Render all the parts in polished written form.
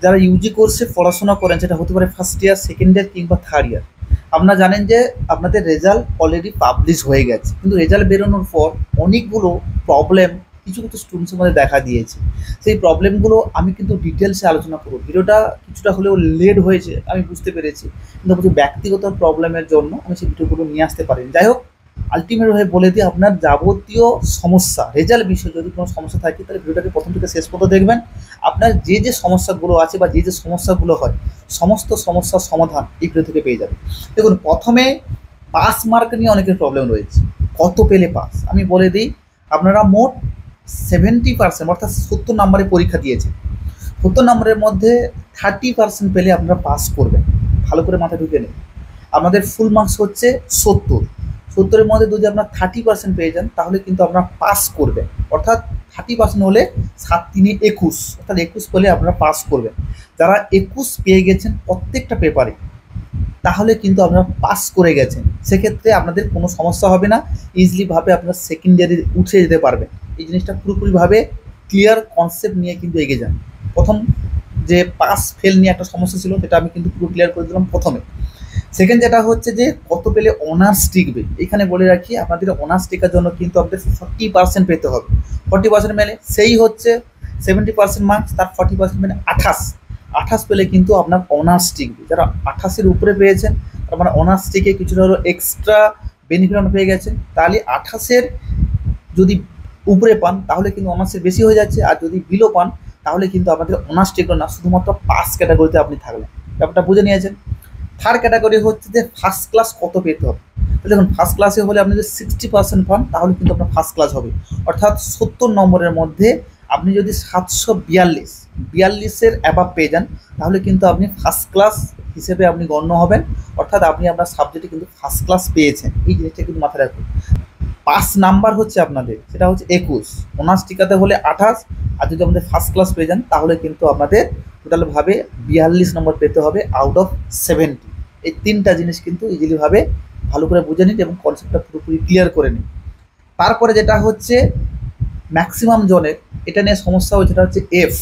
যারা ইউজি কোর্সে পড়াশোনা করেন, সেটা হতে পারে ফার্স্ট ইয়ার, সেকেন্ড ইয়ার কিংবা থার্ড ইয়ার, আপনারা জানেন যে আপনাদের রেজাল্ট অলরেডি পাবলিশ হয়ে গেছে, কিন্তু রেজাল্ট বেরোনোর পর অনেকগুলো প্রবলেম কিছু কিছু স্টুডেন্টসের মধ্যে দেখা দিয়েছে। সেই প্রবলেমগুলো আমি কিন্তু ডিটেলসে আলোচনা করব। ভিডিওটা কিছুটা হলেও লেট হয়েছে আমি বুঝতে পেরেছি, কিন্তু কিছু ব্যক্তিগত প্রবলেমের জন্য আমি সেই ভিডিওগুলো নিয়ে আসতে পারিনি। যাই হোক, আলটিমেট হয়ে বলে দিই, আপনার যাবতীয় সমস্যা রেজাল্ট বিষয়ে যদি কোনো সমস্যা থাকে তাহলে ভিডিওটাকে প্রথম থেকে শেষ পর্যন্ত দেখবেন। আপনার যে যে সমস্যাগুলো আছে বা যে যে সমস্যাগুলো হয়, সমস্ত সমস্যার সমাধান এই ভিডিও থেকে পেয়ে যাবেন। দেখুন, প্রথমে পাস মার্ক নিয়ে অনেকের প্রবলেম রয়েছে। কত পেলে পাস? আমি বলে দিই, আপনারা মোট 70% অর্থাৎ 70 নম্বরে পরীক্ষা দিয়েছে। 70 নম্বরের মধ্যে 30% পেলে আপনারা পাস করবেন। ভালো করে মাথায় ঢুকে নেই, আমাদের ফুল মার্কস হচ্ছে 70। 70-এর মধ্যে যদি আপনার 30% পেয়ে যান তাহলে কিন্তু আপনারা পাস করবেন। অর্থাৎ 30% হলে 7×3 = 21, অর্থাৎ 21 পেলে আপনারা পাস করবেন। যারা 21 পেয়ে গেছেন প্রত্যেকটা পেপারে, তাহলে কিন্তু আপনারা পাস করে গেছেন। সেক্ষেত্রে আপনাদের কোনো সমস্যা হবে না, ইজিলিভাবে আপনারা সেকেন্ড ইয়ারে উঠে যেতে পারবেন। এই জিনিসটা পুরোপুরিভাবে ক্লিয়ার কনসেপ্ট নিয়ে কিন্তু এগিয়ে যান। প্রথম যে পাস ফেল নিয়ে একটা সমস্যা ছিল, সেটা আমি কিন্তু পুরো ক্লিয়ার করে দিলাম প্রথমে। সেকেন্ড যেটা হচ্ছে যে কত পেলে অনার্স টিকবে। এখানে বলে রাখি, আপনাদের অনার্স টিকার জন্য কিন্তু আপনাদের 40% পেতে হবে। 40% মেলে সেই হচ্ছে 70% মার্কস, তার 40% মানে 28 পেলে কিন্তু আপনার অনার্স টিকবে। যারা 28-এর উপরে পেয়েছেন তার মানে অনার্স টিকে কিছুটা হলো এক্সট্রা বেনিফিট পেয়ে গেছেন। তাহলে 28-এর যদি উপরে পান তাহলে কিন্তু অনার্সের বেশি হয়ে যাচ্ছে, আর যদি বিলো পান তাহলে কিন্তু আপনাদের অনার্স টিকলো না, শুধুমাত্র পাস ক্যাটাগরিতে আপনি থাকলেন। ব্যাপারটা বুঝে নিয়েছেন। থার্ড ক্যাটাগরি হচ্ছে যে ফার্স্ট ক্লাস কত পেতে হবে। দেখুন, ফার্স্ট ক্লাসে হলে আপনি যদি 60% পান তাহলে কিন্তু আপনার ফার্স্ট ক্লাস হবে। অর্থাৎ 70 নম্বরের মধ্যে আপনি যদি 742-এর অ্যাবাভ পেয়ে যান তাহলে কিন্তু আপনি ফার্স্ট ক্লাস হিসেবে আপনি গণ্য হবেন। অর্থাৎ আপনি আপনার সাবজেক্টে কিন্তু ফার্স্ট ক্লাস পেয়েছেন। এই জিনিসটা কিন্তু মাথায় রাখুন। পাস নাম্বার হচ্ছে আপনাদের, সেটা হচ্ছে 21, অনার্স টিকাতে হলে 28, আর যদি আমাদের ফার্স্ট ক্লাস পেয়ে যান তাহলে কিন্তু আপনাদের টোটালভাবে 42 নম্বর পেতে হবে আউট অফ 70। এই তিনটা জিনিস কিন্তু ইজিলিভাবে ভালো করে বুঝে নিন এবং কনসেপ্টটা পুরোপুরি ক্লিয়ার করে নিন। তারপরে যেটা হচ্ছে ম্যাক্সিমাম জনের এটা নিয়ে সমস্যা হচ্ছে, যেটা হচ্ছে এফ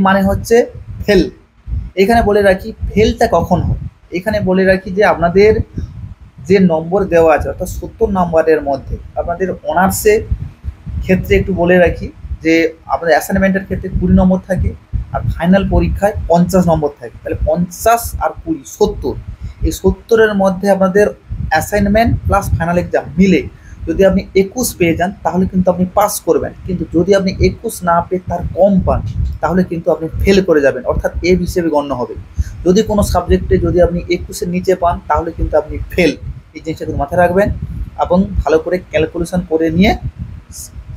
মানে হচ্ছে ফেল। এখানে বলে রাখি ফেলটা কখন হয়। এখানে বলে রাখি যে আপনাদের যে নম্বর দেওয়া আছে অর্থাৎ 70 নম্বরের মধ্যে আপনাদের অনার্সের ক্ষেত্রে একটু বলে রাখি যে আপনাদের অ্যাসাইনমেন্টের ক্ষেত্রে 20 নম্বর থাকে, আর ফাইনাল পরীক্ষায় 50 নম্বর থাকে। তাহলে 50 আর 20 70। এই 70-এর মধ্যে আপনাদের অ্যাসাইনমেন্ট প্লাস ফাইনাল এক্সাম মিলে যদি আপনি 21 পেয়ে যান তাহলে কিন্তু আপনি পাস করবেন। কিন্তু যদি আপনি 21 না পেয়ে তার কম পান তাহলে কিন্তু আপনি ফেল করে যাবেন, অর্থাৎ এ হিসেবে গণ্য হবে। যদি কোনো সাবজেক্টে যদি আপনি 21-এর নিচে পান তাহলে কিন্তু আপনি ফেল। এই জিনিসটা কিন্তু মাথায় রাখবেন এবং ভালো করে ক্যালকুলেশন করে নিয়ে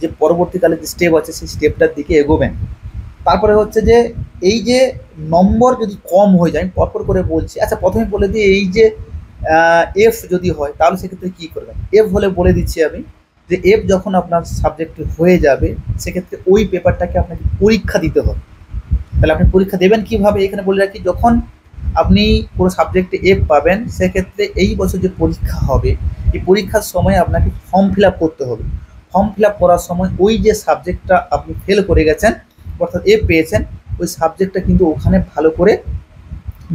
যে পরবর্তীকালে যে স্টেপ আছে সেই স্টেপটার দিকে এগোবেন। তারপরে হচ্ছে যে এই যে নম্বর যদি কম হয়ে যায়, পরপর করে বলছি। আচ্ছা, প্রথমে বলে দিই, এই যে এফ যদি হয় তাহলে সেক্ষেত্রে কী করবেন। এফ হলে বলে দিচ্ছি আমি যে এফ যখন আপনার সাবজেক্টে হয়ে যাবে সেক্ষেত্রে ওই পেপারটাকে আপনাকে পরীক্ষা দিতে হবে। তাহলে আপনি পরীক্ষা দেবেন কীভাবে, এখানে বলে রাখি, যখন আপনি কোনো সাবজেক্টে এফ পাবেন সেক্ষেত্রে এই বছর যে পরীক্ষা হবে এই পরীক্ষার সময় আপনাকে ফর্ম ফিল আপ করতে হবে। ফর্ম ফিল আপ করার সময় ওই যে সাবজেক্টটা আপনি ফেল করে গেছেন অর্থাৎ এফ পেয়েছেন, ওই সাবজেক্টটা কিন্তু ওখানে ভালো করে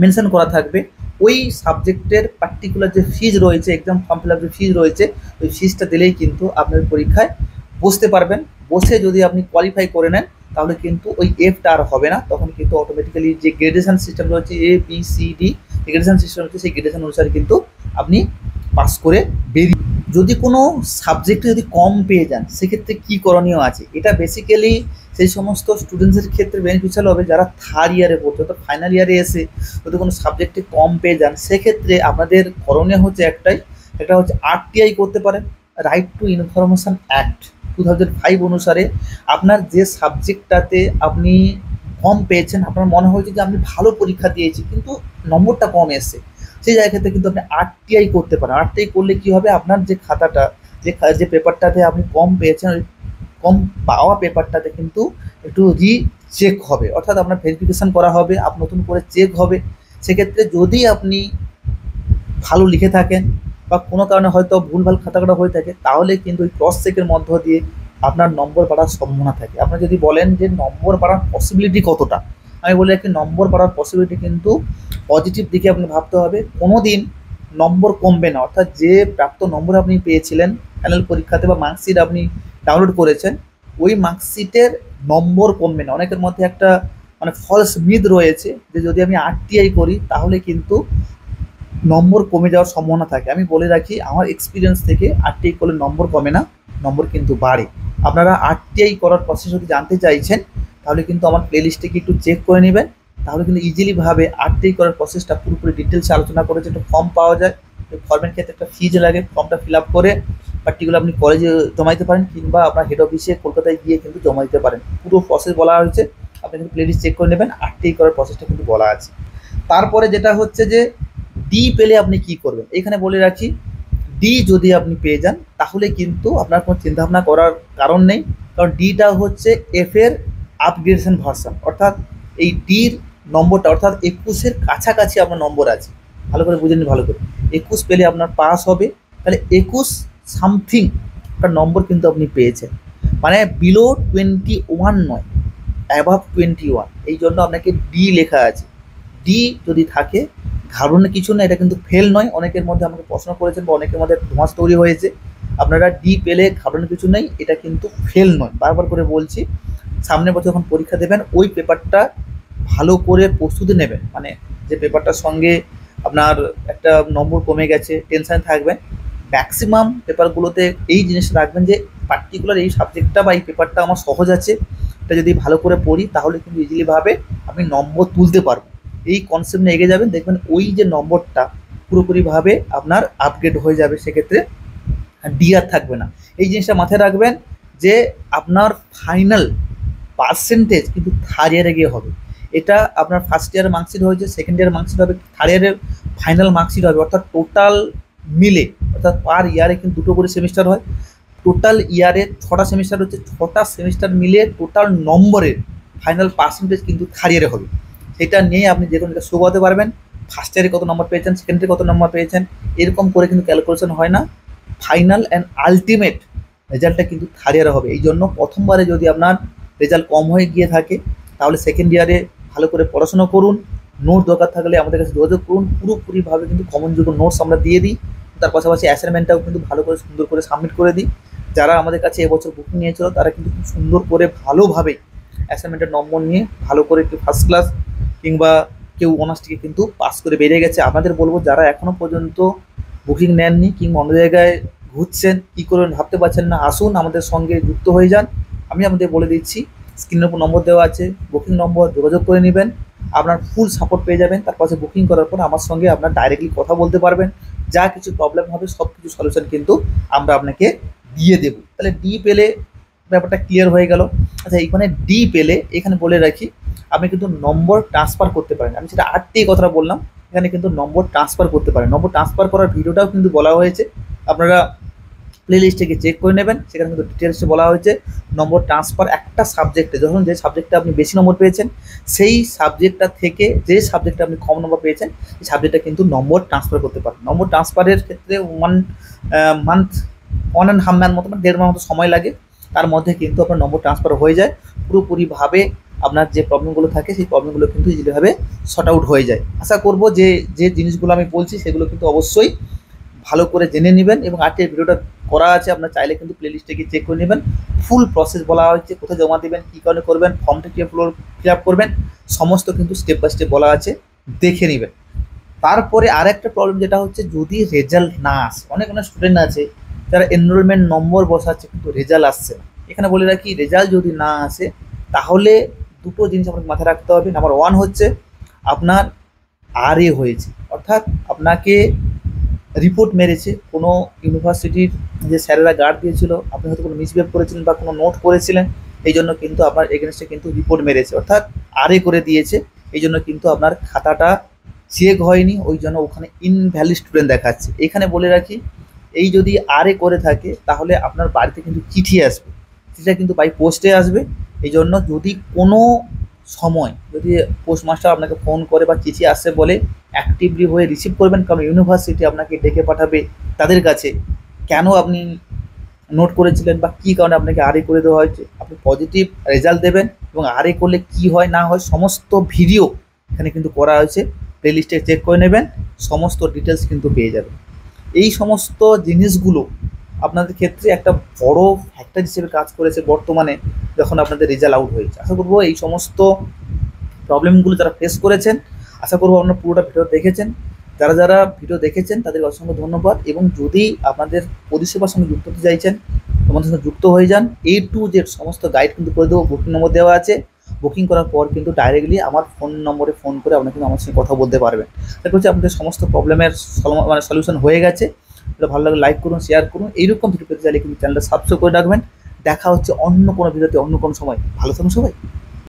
মেনশন করা থাকবে। ওই সাবজেক্টের পার্টিকুলার যে ফিজ রয়েছে, এক্সাম ফর্ম ফিল আপ যে ফিজ রয়েছে, ওই ফিজটা দিলেই কিন্তু আপনার পরীক্ষায় বসতে পারবেন। বসে যদি আপনি কোয়ালিফাই করে নেন তাহলে কিন্তু ওই এফটা আর হবে না, তখন কিন্তু অটোমেটিক্যালি যে গ্রেডেশন সিস্টেম রয়েছে ABCD, যে গ্রেডেশন সিস্টেম রয়েছে সেই গ্রেডেশন অনুসারে কিন্তু আপনি পাস করে বেরিয়ে। যদি কোনো সাবজেক্টে যদি কম পেয়ে যান সেক্ষেত্রে কী করণীয় আছে, এটা বেসিক্যালি সেই সমস্ত স্টুডেন্টসের ক্ষেত্রে বেনিফিশিয়াল হবে যারা থার্ড ইয়ারে পড়ছে, অর্থাৎ ফাইনাল ইয়ারে এসে যদি কোনো সাবজেক্টে কম পেয়ে যান সেক্ষেত্রে আপনাদের করণীয় হচ্ছে একটাই, এটা হচ্ছে RTI করতে পারেন, রাইট টু ইনফরমেশান অ্যাক্ট 2005 অনুসারে। আপনার যে সাবজেক্টটাতে আপনি কম পেয়েছেন, আপনার মনে হয়েছে যে আপনি ভালো পরীক্ষা দিয়েছি কিন্তু নম্বরটা কম এসছে, সেই জায়গাতে কিন্তু আপনি RTI করতে পারেন। RTI করলে কী হবে, আপনার যে খাতাটা যে পেপারটাতে আপনি কম পেয়েছেন ওই কম পাওয়া পেপারটাতে কিন্তু একটু রিচেক হবে, অর্থাৎ আপনার ভেরিফিকেশান করা হবে, নতুন করে চেক হবে। সেক্ষেত্রে যদি আপনি ভালো লিখে থাকেন বা কোনো কারণে হয়তো ভুলভাল খাতাটা হয়ে থাকে তাহলে কিন্তু ওই ক্রস চেকের মধ্য দিয়ে আপনার নম্বর বাড়ার সম্ভাবনা থাকে। আপনি যদি বলেন যে নম্বর বাড়ার পসিবিলিটি কতটা, আমি বলি রাখি নম্বর বাড়ার পসিবিলিটি কিন্তু পজিটিভ দিকে আপনি ভাবতে হবে। কোনো দিন নম্বর কমবে না, অর্থাৎ যে প্রাপ্ত নম্বর আপনি পেয়েছিলেন ফাইনাল পরীক্ষাতে বা মার্কশিট আপনি ডাউনলোড করেছেন, ওই মার্কশিটের নম্বর কমবে না। অনেকের মধ্যে একটা মানে ফলস মিথ রয়েছে যে যদি আমি আরটিআই করি তাহলে কিন্তু নম্বর কমে যাওয়ার সম্ভাবনা থাকে। আমি বলে রাখি আমার এক্সপিরিয়েন্স থেকে আরটিআই করলে নম্বর কমে না, নম্বর কিন্তু বাড়ে। আপনারা আরটিআই করার প্রসেস যদি জানতে চাইছেন তাহলে কিন্তু আমার প্লেলিস্টে একটু চেক করে নেবেন, তাহলে কিন্তু ইজিলিভাবে আরটিআই করার প্রসেসটা পুরোপুরি ডিটেলসে আলোচনা করেছে। একটা ফর্ম পাওয়া যায়, ওই ফর্মের ক্ষেত্রে একটা ফিজ লাগে, ফর্মটা ফিল আপ করে পার্টিকুলার আপনি কলেজে জমা দিতে পারেন কিংবা আপনার হেড অফিসে কলকাতায় গিয়ে কিন্তু জমা দিতে পারেন। পুরো প্রসেস বলা হয়েছে, আপনি কিন্তু প্লেলিস্ট চেক করে নেবেন, আরটিআই করার প্রসেসটা কিন্তু বলা আছে। তারপরে যেটা হচ্ছে যে ডি পেলে আপনি কি করবেন, এখানে বলে রাখি ডি যদি আপনি পেয়ে যান তাহলে কিন্তু আপনার কোনো চিন্তাভাবনা করার কারণ নেই, কারণ ডিটা হচ্ছে এফ এর আপগ্রেডেশন ভার্সন, অর্থাৎ এই ডির নম্বরটা অর্থাৎ 21-এর কাছাকাছি আপনার নম্বর আছে। ভালো করে বুঝে নিন, ভালো করে 21 পেলে আপনার পাস হবে, তাহলে 21 সামথিং একটা নম্বর কিন্তু আপনি পেয়েছেন, মানে বিলো 21 নয়, অ্যাভাব 21। এই জন্য আপনাকে ডি লেখা আছে। ডি যদি থাকে ঘাবড়ানোর কিছু না, এটা কিন্তু ফেল নয়। অনেকের মধ্যে আমাকে প্রশ্ন করেছেন বা অনেকের মধ্যে ধোঁয়াশ তৈরি হয়েছে, আপনারা ডি পেলে ঘাবড়ানোর কিছু নেই, এটা কিন্তু ফেল নয়। বারবার করে বলছি, সামনের বছর যখন পরীক্ষা দেবেন ওই পেপারটা ভালো করে প্রস্তুতি নেবেন, মানে যে পেপারটার সঙ্গে আপনার একটা নম্বর কমে গেছে টেনশানে থাকবেন। ম্যাক্সিমাম পেপারগুলোতে এই জিনিসটা রাখবেন যে পার্টিকুলার এই সাবজেক্টটা বা এই পেপারটা আমার সহজ আছে, এটা যদি ভালো করে পড়ি তাহলে কিন্তু ইজিলিভাবে আপনি নম্বর তুলতে পারবেন। এই কনসেপ্ট নিয়ে এগিয়ে যাবেন, দেখবেন ওই যে নম্বরটা পুরোপুরিভাবে আপনার আপগ্রেড হয়ে যাবে, সেক্ষেত্রে ডি আর থাকবে না। এই জিনিসটা মাথায় রাখবেন যে আপনার ফাইনাল পার্সেন্টেজ কিন্তু থার্ড ইয়ারে গিয়ে হবে। এটা আপনার ফার্স্ট ইয়ারের মার্কশিট হয়েছে, সেকেন্ড ইয়ারের মার্কশিট হবে, থার্ড ইয়ারের ফাইনাল মার্কশিট হবে, অর্থাৎ টোটাল মিলে, অর্থাৎ পার ইয়ারে কিন্তু দুটো করে সেমিস্টার হয়। টোটাল ইয়ারে 6টা সেমিস্টার হচ্ছে, 6টা সেমিস্টার মিলে টোটাল নম্বরের ফাইনাল পার্সেন্টেজ কিন্তু থার্ড ইয়ারে হবে। সেটা নিয়ে আপনি যে কোনো শো করতে পারবেন, ফার্স্ট ইয়ারে কত নম্বর পেয়েছেন, সেকেন্ড ইয়ারে কত নম্বর পেয়েছেন, এরকম করে কিন্তু ক্যালকুলেশন হয় না। ফাইনাল অ্যান্ড আলটিমেট রেজাল্টটা কিন্তু থার্ড ইয়ারে হবে। এই জন্য প্রথমবারে যদি আপনার রেজাল্ট কম হয়ে গিয়ে থাকে তাহলে সেকেন্ড ইয়ারে ভালো করে পড়াশোনা করুন। নোট দরকার থাকলে আমাদের কাছে যোগাযোগ করুন, পুরোপুরিভাবে কিন্তু কমনযোগ্য নোটস আমরা দিয়ে দিই। তার পাশাপাশি অ্যাসাইনমেন্টটাও কিন্তু ভালো করে সুন্দর করে সাবমিট করে দিই। যারা আমাদের কাছে এবছর বুকিং নিয়েছিল তারা কিন্তু খুব সুন্দর করে ভালোভাবে অ্যাসাইনমেন্টের নম্বর নিয়ে ভালো করে একটু ফার্স্ট ক্লাস কিংবা কেউ অনার্স থেকে কিন্তু পাস করে বেরিয়ে গেছে। আপনাদের বলবো যারা এখনও পর্যন্ত বুকিং নেননি কিংবা অন্য জায়গায় ঘুরছেন, কী করবেন ভাবতে পারছেন না, আসুন আমাদের সঙ্গে যুক্ত হয়ে যান। আমি আমাদের বলে দিচ্ছি, স্ক্রিনের উপর নম্বর দেওয়া আছে, বুকিং নম্বর, যোগাযোগ করে নেবেন, আপনার ফুল সাপোর্ট পেয়ে যাবেন। তার পাশে বুকিং করার পর আমার সঙ্গে আপনার ডাইরেক্টলি কথা বলতে পারবেন, যা কিছু প্রবলেম হবে সব কিছু সলিউশন কিন্তু আমরা আপনাকে দিয়ে দেবো। তাহলে ডি পেলে ব্যাপারটা ক্লিয়ার হয়ে গেল। আচ্ছা, এখানে ডি পেলে এখানে বলে রাখি আপনি কিন্তু নম্বর ট্রান্সফার করতে পারেন। আমি সেটা আরটিআই কথাটা বললাম, এখানে কিন্তু নম্বর ট্রান্সফার করতে পারেন। নম্বর ট্রান্সফার করার ভিডিওটাও কিন্তু বলা হয়েছে, আপনারা প্লেলিস্ট থেকে চেক করে নেবেন, সেখানে কিন্তু ডিটেলসে বলা হয়েছে নম্বর ট্রান্সফার একটা সাবজেক্টে, যখন যে সাবজেক্টে আপনি বেশি নম্বর পেয়েছেন সেই সাবজেক্টটা থেকে যে সাবজেক্টে আপনি কম নম্বর পেয়েছেন সেই সাবজেক্টটা কিন্তু নম্বর ট্রান্সফার করতে পারেন। নম্বর ট্রান্সফারের ক্ষেত্রে 1 1.5 মান্থ মতো, মানে 1.5 মাস মতো সময় লাগে, তার মধ্যে কিন্তু আপনার নম্বর ট্রান্সফার হয়ে যায়। পুরোপুরিভাবে আপনার যে প্রবলেমগুলো থাকে সেই প্রবলেমগুলো কিন্তু ইজিলিভাবে শর্ট আউট হয়ে যায়। আশা করব যে যে জিনিসগুলো আমি বলছি সেগুলো কিন্তু অবশ্যই ভালো করে জেনে নেবেন, এবং আজকের ভিডিওটা করা আছে, আপনার চাইলে কিন্তু প্লেলিস্টে গিয়ে চেক করে নেবেন। ফুল প্রসেস বলা হয়েছে, কোথায় জমা দেবেন, কী কারণে করবেন, ফর্মটা কী ফিল আপ করবেন, সমস্ত কিন্তু স্টেপ বাই স্টেপ বলা আছে, দেখে নেবেন। তারপরে আরেকটা প্রবলেম যেটা হচ্ছে, যদি রেজাল্ট না আসে, অনেক অনেক স্টুডেন্ট আছে যারা এনরোলমেন্ট নম্বর বসাচ্ছে কিন্তু রেজাল্ট আসছে না। এখানে বলে রাখি, রেজাল্ট যদি না আসে তাহলে দুটো জিনিস আপনাকে মাথায় রাখতে হবে। নাম্বার 1 হচ্ছে আপনার আরএ হয়েছে, অর্থাৎ আপনাকে রিপোর্ট মেরেছে কোনো ইউনিভার্সিটির যে স্যারেরা গার্ড দিয়েছিল, আপনি হয়তো কোনো মিসবিহেভ করেছিলেন বা কোনো নোট করেছিলেন, এই জন্য কিন্তু আপনার এগেনস্টে কিন্তু রিপোর্ট মেরেছে, অর্থাৎ আরএ করে দিয়েছে। এই জন্য কিন্তু আপনার খাতাটা চেক হয়নি, ওই জন্য ওখানে ইনভ্যালিড স্টুডেন্ট দেখাচ্ছে। এখানে বলে রাখি, এই যদি আরএ করে থাকে তাহলে আপনার বাড়িতে কিন্তু চিঠি আসবে, চিঠিটা কিন্তু বাই পোস্টে আসবে। এই জন্য যদি কোনো সময় যদি পোস্টমাস্টার আপনাকে ফোন করে বা চিঠি আসছে বলে অ্যাক্টিভলি হয়ে রিসিভ করবেন, কারণ ইউনিভার্সিটি আপনাকে ডেকে পাঠাবে তাদের কাছে, কেন আপনি নোট করেছিলেন বা কী কারণে আপনাকে আরএ করে দেওয়া হয়েছে। আপনি পজিটিভ রেজাল্ট দেবেন, এবং আরে করলে কি হয় না হয় সমস্ত ভিডিও এখানে কিন্তু করা হয়েছে। প্লেলিস্টে চেক করে নেবেন, সমস্ত ডিটেলস কিন্তু পেয়ে যাবেন। এই সমস্ত জিনিসগুলো আপনাদের ক্ষেত্রে একটা বড় ফ্যাক্টর হিসেবে কাজ করেছে বর্তমানে যখন আপনাদের রেজাল্ট আউট হয়েছে। আশা করবো এই সমস্ত প্রবলেমগুলো যারা ফেস করেছেন, আশা করবো আপনারা পুরোটা ভিডিও দেখেছেন। যারা যারা ভিডিও দেখেছেন তাদের অসংখ্য ধন্যবাদ। এবং যদি আপনাদের পরিষেবার সঙ্গে যুক্ত হতে চাইছেন, আমাদের সঙ্গে যুক্ত হয়ে যান। A to Z সমস্ত গাইড কিন্তু করে দেবো, বুকিং নম্বর দেওয়া আছে। বুকিং করার পর কিন্তু ডাইরেক্টলি আমার ফোন নম্বরে ফোন করে আপনারা কিন্তু আমার সঙ্গে কথা বলতে পারবেন। তারপর হচ্ছে আপনাদের সমস্ত প্রবলেমের সলিউশন হয়ে গেছে। এটা ভালো লাগলে লাইক করুন, শেয়ার করুন। এইরকম ভিডিও পেতে চাইলে কিন্তু চ্যানেলটা সাবস্ক্রাইব করে রাখবেন। দেখা হচ্ছে অন্য কোনো ভিডিওতে অন্য কোনো সময়। ভালো থাকুন সবাই।